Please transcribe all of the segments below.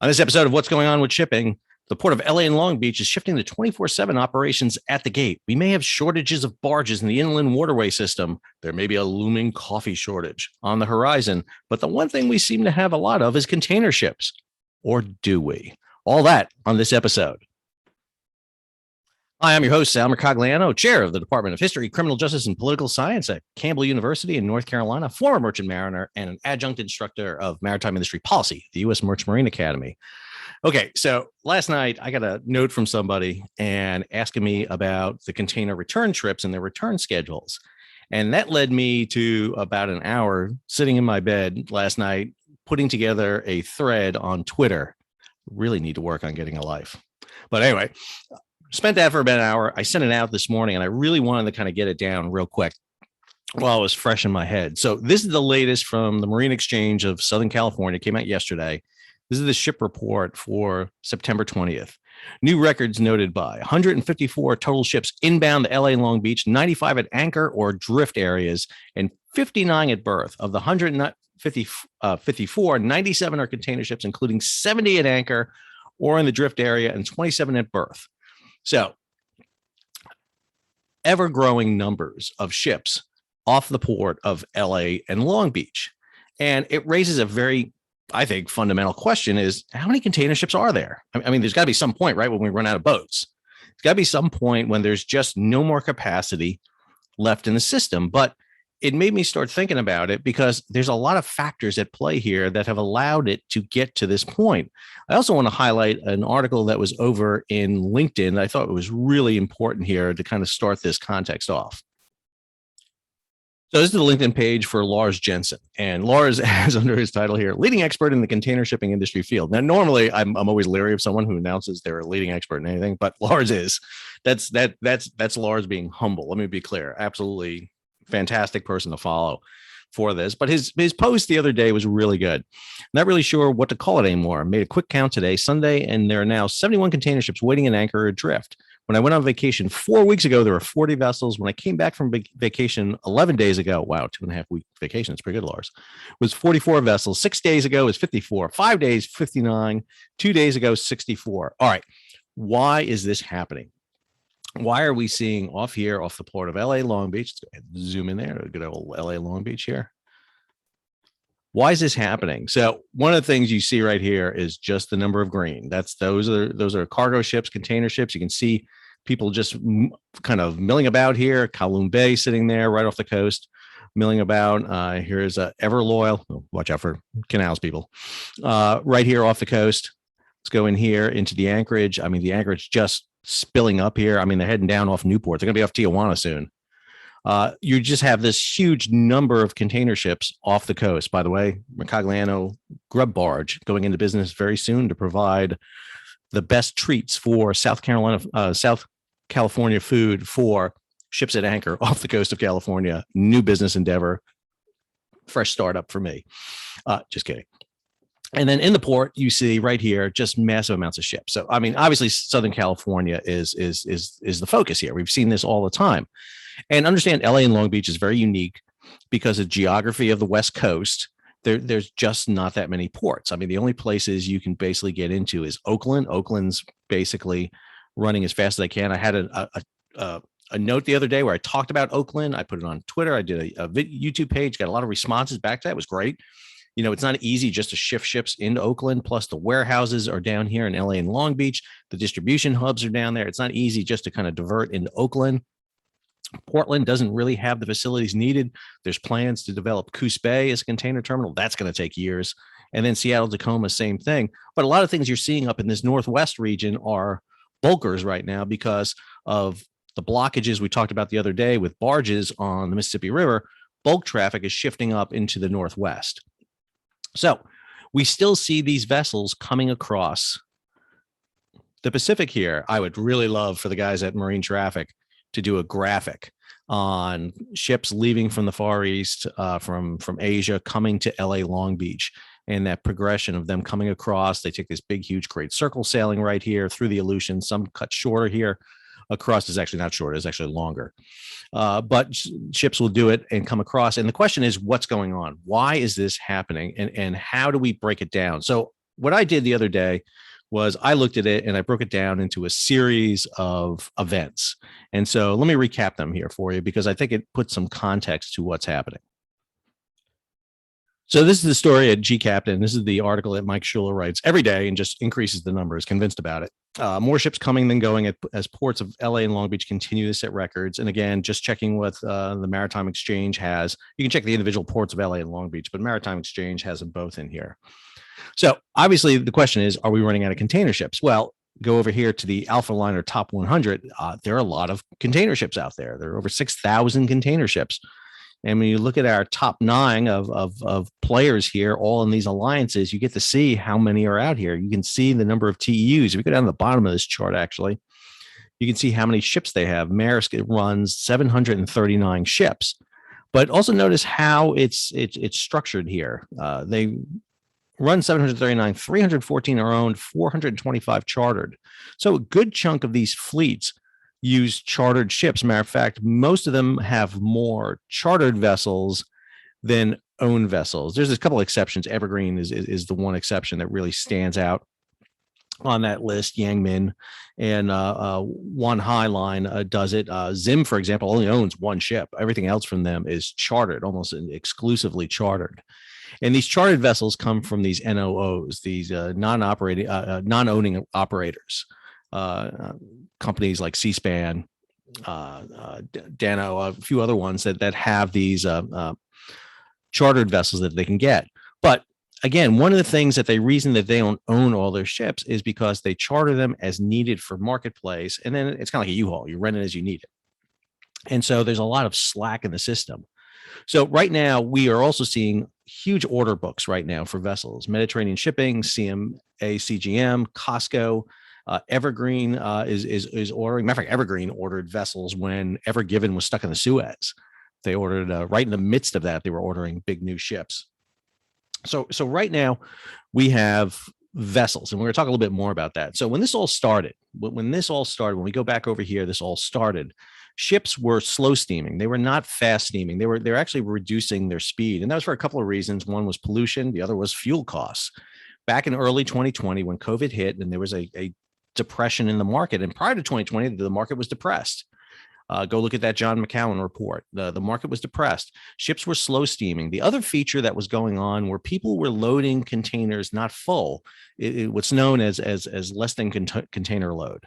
On this episode of What's Going On with Shipping, the port of LA and Long Beach is shifting to 24/7 operations at the gate. We may have shortages of barges in the inland waterway system. There may be a looming coffee shortage on the horizon. But the one thing we seem to have a lot of is container ships. Or do we? All that on this episode. Hi, I'm your host, Sal Mercogliano, chair of the Department of History, Criminal Justice, and Political Science at Campbell University in North Carolina, former merchant mariner, and an adjunct instructor of maritime industry policy at the U.S. Merchant Marine Academy. Okay, so last night I got a note from somebody and asking me about the container return trips and their return schedules. And that led me to about an hour sitting in my bed last night, putting together a thread on Twitter. Really need to work on getting a life. But anyway, spent that for about an hour. I sent it out this morning, and I really wanted to kind of get it down real quick while it was fresh in my head. So this is the latest from the Marine Exchange of Southern California. It came out yesterday. This is the ship report for September 20th. New records noted by 154 total ships inbound to LA and Long Beach, 95 at anchor or drift areas, and 59 at berth. Of the 154, 97 are container ships, including 70 at anchor or in the drift area and 27 at berth. So, ever-growing numbers of ships off the port of LA and Long Beach. And it raises a very, I think, fundamental question is, how many container ships are there? I mean, there's got to be some point, right, when we run out of boats. There's got to be some point when there's just no more capacity left in the system. But it made me start thinking about it because there's a lot of factors at play here that have allowed it to get to this point. I also want to highlight an article that was over in LinkedIn. I thought it was really important here to kind of start this context off. So this is the LinkedIn page for Lars Jensen, and Lars has under his title here, leading expert in the container shipping industry field. Now, normally I'm always leery of someone who announces they're a leading expert in anything, but Lars is. That's Lars being humble. Let me be clear. Absolutely fantastic person to follow for this. But his post the other day was really good. Not really sure what to call it anymore. Made a quick count today, Sunday, and there are now 71 container ships waiting in anchor or adrift. When I went on vacation 4 weeks ago, there were 40 vessels. When I came back from vacation 11 days ago, wow, 2.5 week vacation. It's pretty good, Lars. Was 44 vessels. 6 days ago was 54. 5 days, 59. 2 days ago, 64. All right. Why is this happening? Why are we seeing off the port of LA Long Beach? Let's go ahead and zoom in there. Good old LA Long Beach here. Why is this happening? So one of the things you see right here is just the number of green. Those are cargo ships, container ships. You can see people just kind of milling about here. Kowloon Bay sitting there right off the coast, milling about. Here's Everloyal. Oh, watch out for canals, people. Right here off the coast. Let's go in here into the anchorage. I mean, the anchorage just spilling up here. I mean, they're heading down off Newport. They're going to be off Tijuana soon. You just have this huge number of container ships off the coast. By the way, Mercogliano grub barge going into business very soon to provide the best treats for South California food for ships at anchor off the coast of California. New business endeavor. Fresh startup for me. Just kidding. And then in the port, you see right here, just massive amounts of ships. So, I mean, obviously, Southern California is the focus here. We've seen this all the time. And understand LA and Long Beach is very unique because of geography of the West Coast. There's just not that many ports. I mean, the only places you can basically get into is Oakland. Oakland's basically running as fast as they can. I had a note the other day where I talked about Oakland. I put it on Twitter. I did a YouTube page, got a lot of responses back to that. It was great. You know, it's not easy just to shift ships into Oakland. Plus, the warehouses are down here in LA and Long Beach. The distribution hubs are down there. It's not easy just to kind of divert into Oakland. Portland doesn't really have the facilities needed. There's plans to develop Coos Bay as a container terminal. That's going to take years. And then Seattle, Tacoma, same thing. But a lot of things you're seeing up in this Northwest region are bulkers right now because of the blockages we talked about the other day with barges on the Mississippi River. Bulk traffic is shifting up into the Northwest. So we still see these vessels coming across the Pacific here. I would really love for the guys at Marine Traffic to do a graphic on ships leaving from the Far East, from Asia, coming to LA Long Beach, and that progression of them coming across. They take this big, huge, great circle sailing right here through the Aleutian. Some cut shorter here. Across is actually not short, it's actually longer. But ships will do it and come across. And the question is, what's going on? Why is this happening? And how do we break it down? So what I did the other day was I looked at it and I broke it down into a series of events. And so let me recap them here for you because I think it puts some context to what's happening. So this is the story at GCaptain. This is the article that Mike Schuler writes every day and just increases the numbers, convinced about it. More ships coming than going as ports of LA and Long Beach continue to set records. And again, just checking what the Maritime Exchange has. You can check the individual ports of LA and Long Beach, but Maritime Exchange has them both in here. So obviously the question is, are we running out of container ships? Well, go over here to the Alphaliner top 100. There are a lot of container ships out there. There are over 6,000 container ships. And when you look at our top 9 of players here, all in these alliances, you get to see how many are out here. You can see the number of TEUs. If you go down to the bottom of this chart, actually, you can see how many ships they have. Maersk runs 739 ships, but also notice how it's structured here. They run 739, 314 are owned, 425 chartered. So a good chunk of these fleets use chartered ships. Matter of fact, most of them have more chartered vessels than owned vessels. There's a couple of exceptions. Evergreen is the one exception that really stands out on that list. Yangmin and One High Line does it. Zim, for example, only owns one ship. Everything else from them is chartered, almost exclusively chartered. And these chartered vessels come from these NOOs, these non-owning operators. Companies like C-SPAN, Dano, a few other ones that have these chartered vessels that they can get. But again, one of the things that reason that they don't own all their ships is because they charter them as needed for marketplace. And then it's kind of like a U-Haul. You rent it as you need it. And so there's a lot of slack in the system. So right now, we are also seeing huge order books right now for vessels. Mediterranean Shipping, CMA, CGM, Costco, Evergreen is ordering. Matter of fact, Evergreen ordered vessels when Ever Given was stuck in the Suez. They ordered right in the midst of that. They were ordering big new ships. So right now we have vessels, and we're going to talk a little bit more about that. So when this all started, when we go back over here, this all started. Ships were slow steaming. They were not fast steaming. They're actually reducing their speed, and that was for a couple of reasons. One was pollution. The other was fuel costs. Back in early 2020, when COVID hit, and there was a depression in the market, and prior to 2020, the market was depressed. Go look at that John McCowan report. The market was depressed. Ships were slow steaming. The other feature that was going on were people were loading containers not full. What's known as less than container load.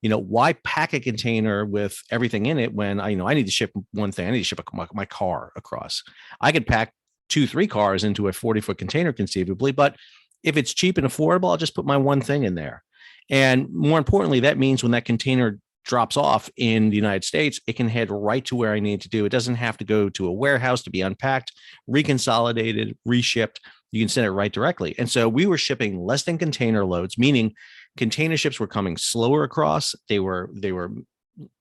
Why pack a container with everything in it when I need to ship one thing? I need to ship my car across. I could pack 2-3 cars into a 40-foot container conceivably, but if it's cheap and affordable, I'll just put my one thing in there. And more importantly, that means when that container drops off in the United States, it can head right to where I need to do. It doesn't have to go to a warehouse to be unpacked, reconsolidated, reshipped. You can send it right directly. And so we were shipping less than container loads, meaning container ships were coming slower across. They were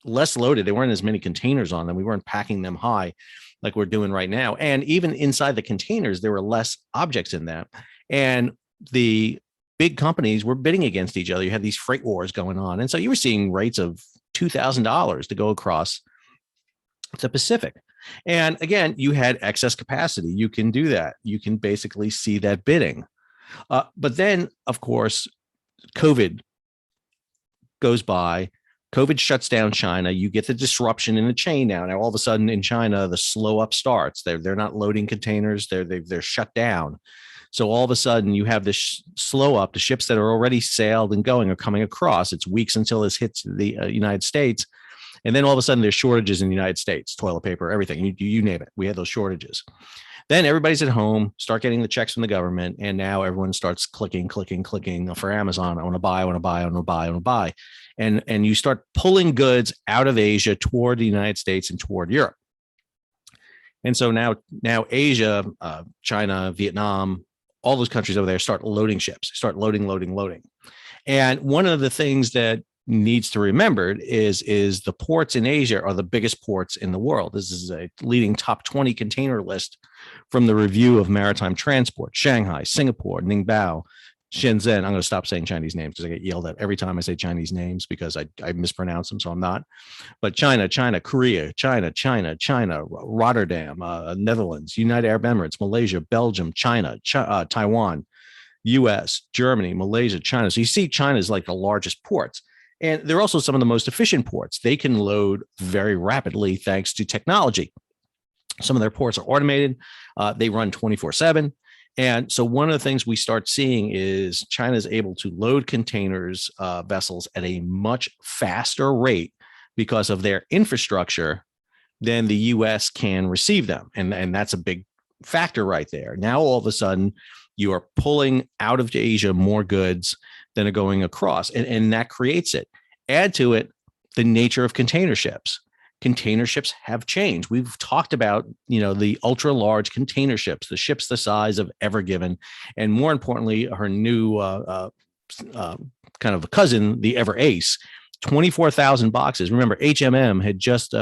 less loaded. There weren't as many containers on them. We weren't packing them high like we're doing right now. And even inside the containers, there were less objects in them. And the big companies were bidding against each other. You had these freight wars going on. And so you were seeing rates of $2,000 to go across the Pacific. And again, you had excess capacity. You can do that. You can basically see that bidding. But then, of course, COVID goes by. COVID shuts down China. You get the disruption in the chain now. Now, all of a sudden in China, the slow up starts. They're not loading containers. They're shut down. So all of a sudden you have this slow up. The ships that are already sailed and going are coming across. It's weeks until this hits the United States. And then all of a sudden there's shortages in the United States, toilet paper, everything, you name it. We had those shortages. Then everybody's at home, start getting the checks from the government. And now everyone starts clicking for Amazon. I want to buy. And you start pulling goods out of Asia toward the United States and toward Europe. And so now Asia, China, Vietnam, all those countries over there start loading ships, start loading. And one of the things that needs to remember is the ports in Asia are the biggest ports in the world. This is a leading top 20 container list from the Review of Maritime Transport. Shanghai, Singapore, Ningbo, Shenzhen. I'm going to stop saying Chinese names because I get yelled at every time I say Chinese names because I mispronounce them, so I'm not. But China, Korea, China, Rotterdam, Netherlands, United Arab Emirates, Malaysia, Belgium, China, Taiwan, US, Germany, Malaysia, China. So you see China is like the largest ports. And they're also some of the most efficient ports. They can load very rapidly thanks to technology. Some of their ports are automated. They run 24/7. And so one of the things we start seeing is China is able to load containers vessels at a much faster rate because of their infrastructure than the US can receive them. And that's a big factor right there. Now, all of a sudden, you are pulling out of Asia more goods than are going across, and that creates it. Add to it the nature of container ships. Container ships have changed. We've talked about, the ultra large container ships, the ships the size of Ever Given, and more importantly, her new kind of a cousin, the Ever Ace, 24,000 boxes. Remember, HMM had just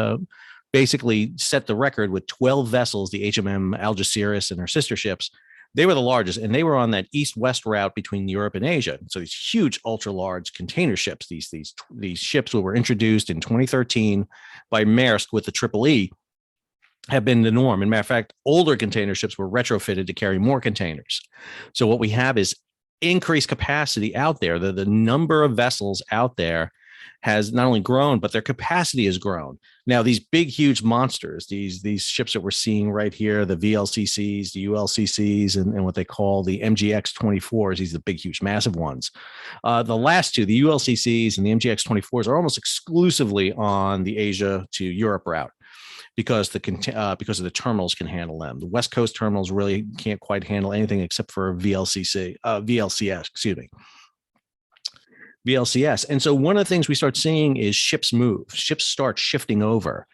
basically set the record with 12 vessels, the HMM Algeciras and her sister ships. They were the largest, and they were on that east-west route between Europe and Asia. So these huge, ultra-large container ships, these ships that were introduced in 2013 by Maersk with the Triple E, have been the norm. And matter of fact, older container ships were retrofitted to carry more containers. So what we have is increased capacity out there. The number of vessels out there has not only grown, but their capacity has grown. Now, these big, huge monsters, these ships that we're seeing right here, the VLCCs, the ULCCs, and what they call the MGX 24s, these are the big, huge, massive ones. The last two, the ULCCs and the MGX 24s, are almost exclusively on the Asia to Europe route because of the terminals can handle them. The West Coast terminals really can't quite handle anything except for VLCS, excuse me. VLCS. And so one of the things we start seeing is ships move, ships start shifting over.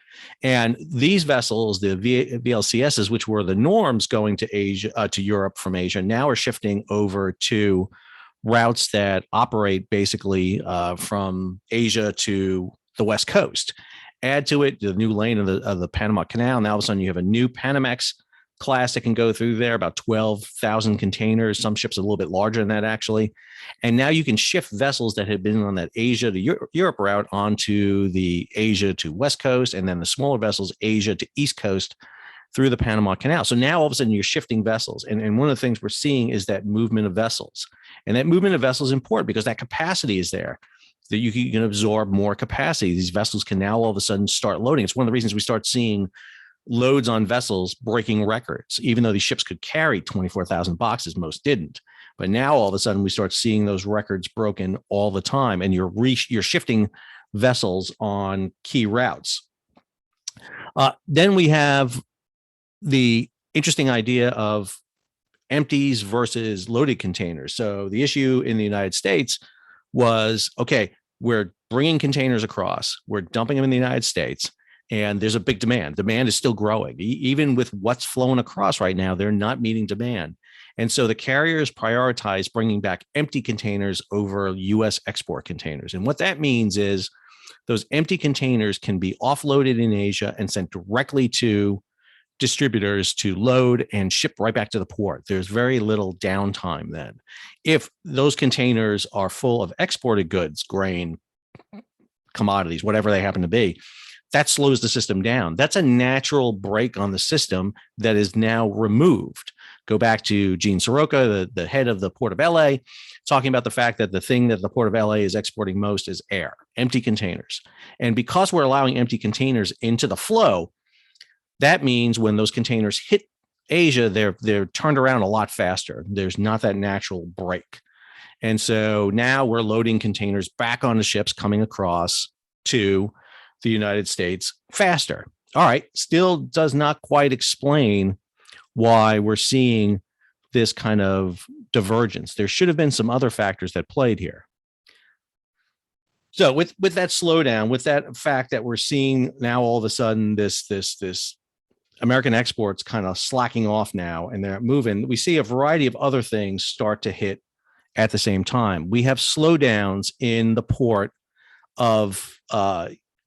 And these vessels, the VLCSs, which were the norms going to Asia, to Europe from Asia, now are shifting over to routes that operate basically from Asia to the West Coast. Add to it the new lane of the Panama Canal. Now all of a sudden you have a new Panamax class that can go through there, about 12,000 containers. Some ships are a little bit larger than that, actually. And now you can shift vessels that had been on that Asia to Europe route onto the Asia to West Coast, and then the smaller vessels, Asia to East Coast through the Panama Canal. So now all of a sudden you're shifting vessels. And one of the things we're seeing is that movement of vessels. And that movement of vessels is important because that capacity is there, that you can absorb more capacity. These vessels can now all of a sudden start loading. It's one of the reasons we start seeing loads on vessels breaking records. Even though these ships could carry 24,000 boxes, most didn't. But now all of a sudden we start seeing those records broken all the time, and you're shifting vessels on key routes. Then we have the interesting idea of empties versus loaded containers. So the issue in the United States was, okay, we're bringing containers across, we're dumping them in the United States, and there's a big demand. Demand is still growing. Even with what's flowing across right now, they're not meeting demand. And so the carriers prioritize bringing back empty containers over U.S. export containers. And what that means is those empty containers can be offloaded in Asia and sent directly to distributors to load and ship right back to the port. There's very little downtime then. If those containers are full of exported goods, grain, commodities, whatever they happen to be, that slows the system down. That's a natural break on the system that is now removed. Go back to Gene Soroka, the head of the Port of LA, talking about the fact that the thing that the Port of LA is exporting most is air, empty containers. And because we're allowing empty containers into the flow, that means when those containers hit Asia, they're turned around a lot faster. There's not that natural break. And so now we're loading containers back on the ships coming across to the United States faster. All right, still does not quite explain why we're seeing this kind of divergence. There should have been some other factors that played here. So with that slowdown, with that fact that we're seeing now all of a sudden this American exports kind of slacking off now and they're moving, we see a variety of other things start to hit at the same time. We have slowdowns in the port of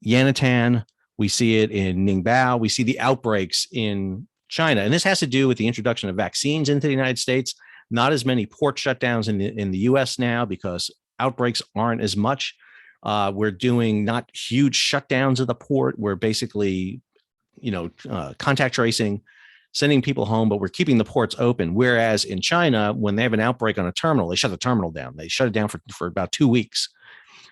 Yanatan. We see it in Ningbo. We see the outbreaks in China. And this has to do with the introduction of vaccines into the United States. Not as many port shutdowns in the US now because outbreaks aren't as much. We're doing not huge shutdowns of the port. We're basically, contact tracing, sending people home, but we're keeping the ports open. Whereas in China, when they have an outbreak on a terminal, they shut the terminal down. They shut it down for about 2 weeks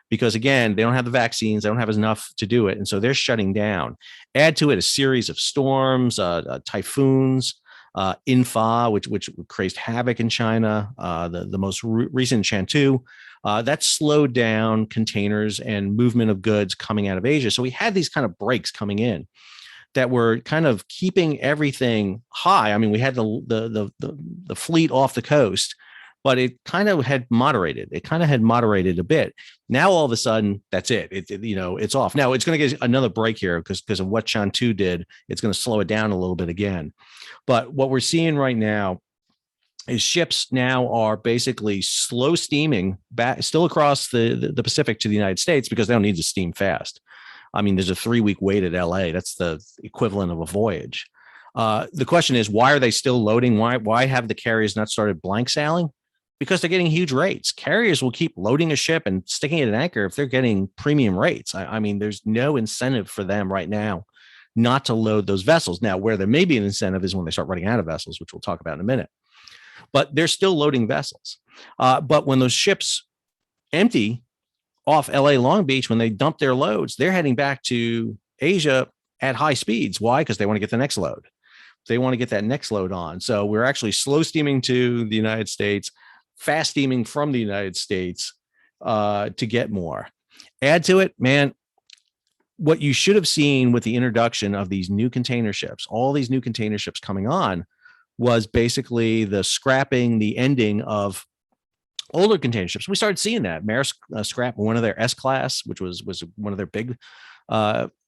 because, again, they don't have the vaccines. They don't have enough to do it. And so they're shutting down. Add to it a series of storms, typhoons, Infa, which created havoc in China, the most recent Chantu, that slowed down containers and movement of goods coming out of Asia. So we had these kind of breaks coming in that were kind of keeping everything high. I mean, we had the fleet off the coast, but it kind of had moderated. It kind of had moderated a bit. Now all of a sudden, that's it. It's off. Now it's going to get another break here because of what Chantu did. It's going to slow it down a little bit again. But what we're seeing right now is ships now are basically slow steaming back still across the Pacific to the United States because they don't need to steam fast. I mean, there's a 3-week wait at LA. That's the equivalent of a voyage. The question is, why are they still loading? Why have the carriers not started blank sailing? Because they're getting huge rates. Carriers will keep loading a ship and sticking it at anchor if they're getting premium rates. I mean, there's no incentive for them right now not to load those vessels. Now, where there may be an incentive is when they start running out of vessels, which we'll talk about in a minute. But they're still loading vessels. But when those ships empty off LA Long Beach, when they dump their loads, they're heading back to Asia at high speeds. Why? Because they want to get the next load. They want to get that next load on. So we're actually slow steaming to the United States, fast steaming from the United States to get more. Add to it, man, what you should have seen with the introduction of these new container ships, all these new container ships coming on, was basically the scrapping, the ending of older container ships. We started seeing that. Maersk scrapped one of their S-class, which was one of their big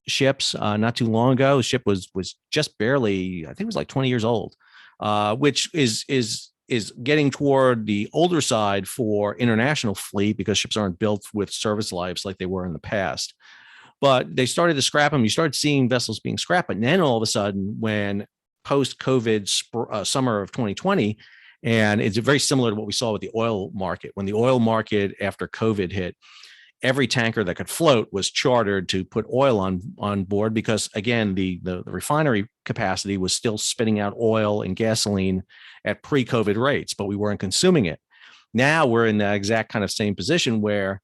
ships not too long ago. The ship was just barely, I think it was like 20 years old, which is getting toward the older side for international fleet because ships aren't built with service lives like they were in the past. But they started to scrap them. You started seeing vessels being scrapped. But then all of a sudden, when post-COVID summer of 2020, and it's very similar to what we saw with the oil market. When the oil market after COVID hit, every tanker that could float was chartered to put oil on board because, again, the refinery capacity was still spitting out oil and gasoline at pre-COVID rates, but we weren't consuming it. Now we're in the exact kind of same position where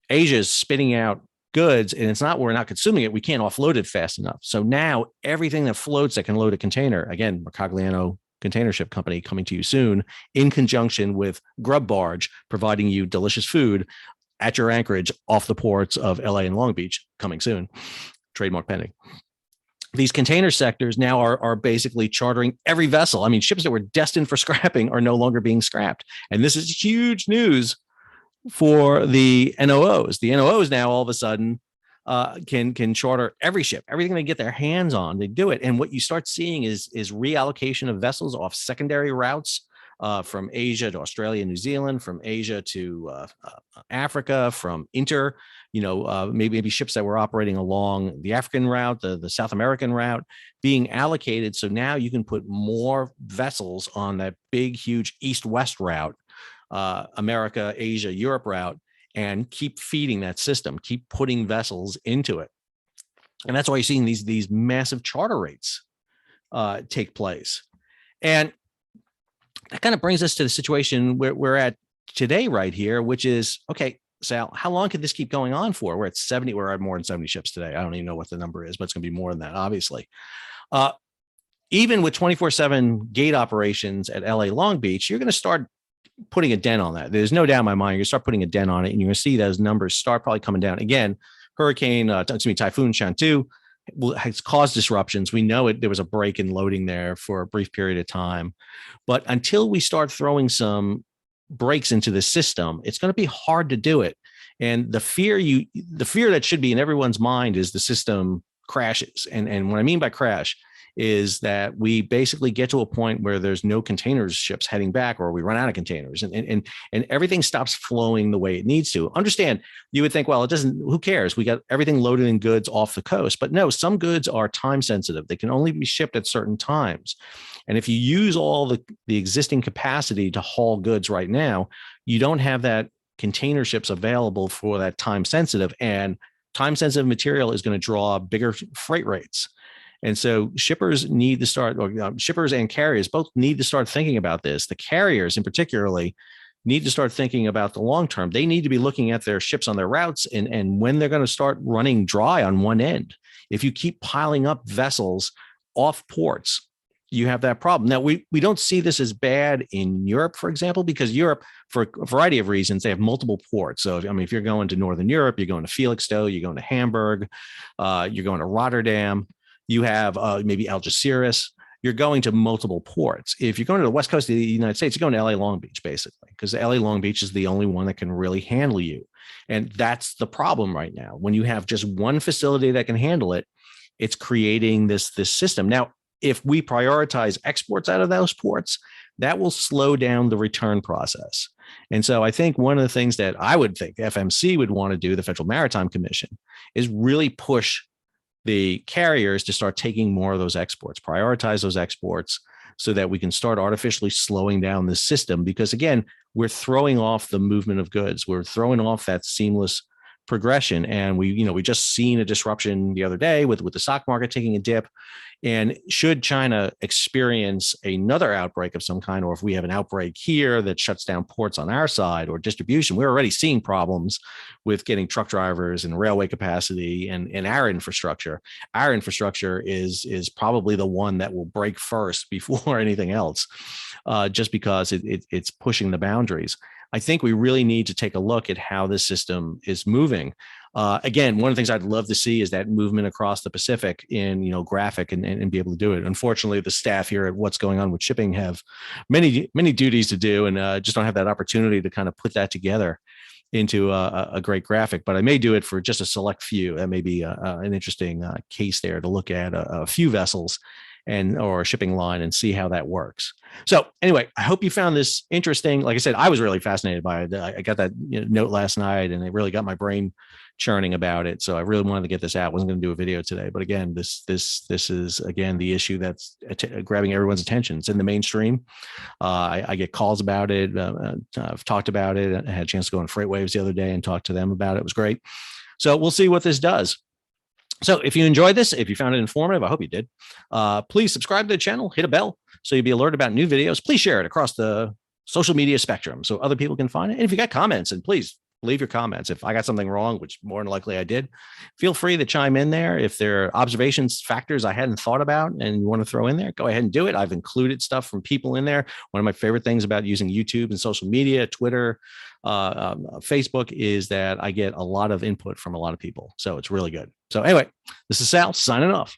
Asia is spitting out goods, and it's not we're not consuming it. We can't offload it fast enough. So now everything that floats that can load a container, again, Mercagliano Container Ship Company coming to you soon, in conjunction with Grub Barge, providing you delicious food at your anchorage off the ports of LA and Long Beach, coming soon, trademark pending. These container sectors now are basically chartering every vessel. I mean, ships that were destined for scrapping are no longer being scrapped. And this is huge news for the NOOs. The NOOs now all of a sudden can charter every ship, everything they get their hands on, they do it. And what you start seeing is reallocation of vessels off secondary routes from Asia to Australia, New Zealand, from Asia to Africa, from maybe ships that were operating along the African route, the South American route, being allocated. So now you can put more vessels on that big, huge east-west route, America, Asia, Europe route, and keep feeding that system, keep putting vessels into it. And that's why you're seeing these massive charter rates take place. And that kind of brings us to the situation where we're at today right here, which is, okay, Sal, how long could this keep going on for? We're at 70, we're at more than 70 ships today. I don't even know what the number is, but it's going to be more than that, obviously. Even with 24/7 gate operations at LA Long Beach, you're going to start putting a dent on that. There's no doubt in my mind, you're going to start putting a dent on it, and you're going to see those numbers start probably coming down. Again, Typhoon Chantu has caused disruptions. We know it. There was a break in loading there for a brief period of time. But until we start throwing some breaks into the system, it's going to be hard to do it. And the fear that should be in everyone's mind is the system crashes. And what I mean by crash is that we basically get to a point where there's no container ships heading back, or we run out of containers, and everything stops flowing the way it needs to. Understand, you would think, well, it doesn't, who cares? We got everything loaded in goods off the coast. But no, some goods are time sensitive. They can only be shipped at certain times. And if you use all the existing capacity to haul goods right now, you don't have that container ships available for that time sensitive, and time sensitive material is going to draw bigger freight rates. And so shippers need to start, or shippers and carriers both need to start thinking about this. The carriers, in particularly, need to start thinking about the long term. They need to be looking at their ships on their routes and when they're going to start running dry on one end. If you keep piling up vessels off ports, you have that problem. Now, we don't see this as bad in Europe, for example, because Europe, for a variety of reasons, they have multiple ports. So, I mean, if you're going to Northern Europe, you're going to Felixstowe, you're going to Hamburg, you're going to Rotterdam, you have maybe Algeciras. You're going to multiple ports. If you're going to the West Coast of the United States, you're going to LA Long Beach, basically, because LA Long Beach is the only one that can really handle you. And that's the problem right now. When you have just one facility that can handle it, it's creating this system. Now, if we prioritize exports out of those ports, that will slow down the return process. And so I think one of the things that I would think FMC would want to do, the Federal Maritime Commission, is really push the carriers to start taking more of those exports, prioritize those exports so that we can start artificially slowing down the system. Because again, we're throwing off the movement of goods. We're throwing off that seamless progression. And we just seen a disruption the other day with the stock market taking a dip. And should China experience another outbreak of some kind, or if we have an outbreak here that shuts down ports on our side or distribution, we're already seeing problems with getting truck drivers and railway capacity and our infrastructure. Our infrastructure is probably the one that will break first before anything else, just because it's pushing the boundaries. I think we really need to take a look at how this system is moving. Again, one of the things I'd love to see is that movement across the Pacific in graphic and be able to do it. Unfortunately, the staff here at What's Going On with Shipping have many duties to do and just don't have that opportunity to kind of put that together into a great graphic. But I may do it for just a select few. That may be an interesting case there to look at a few vessels or a shipping line and see how that works. So anyway, I hope you found this interesting. Like I said, I was really fascinated by it. I got that note last night and it really got my brain churning about it. So I really wanted to get this out. I wasn't going to do a video today, but again, this is again the issue that's grabbing everyone's attention. It's in the mainstream. I get calls about it. I've talked about it. I had a chance to go on FreightWaves the other day and talk to them about it. It was great. So we'll see what this does. So if you enjoyed this, if you found it informative, I hope you did, please subscribe to the channel, hit a bell so you'll be alerted about new videos. Please share it across the social media spectrum so other people can find it. And if you got comments, and please leave your comments. If I got something wrong, which more than likely I did, feel free to chime in there. If there are observations, factors I hadn't thought about and you want to throw in there, go ahead and do it. I've included stuff from people in there. One of my favorite things about using YouTube and social media, Twitter, Facebook, is that I get a lot of input from a lot of people. So it's really good. So anyway, this is Sal signing off.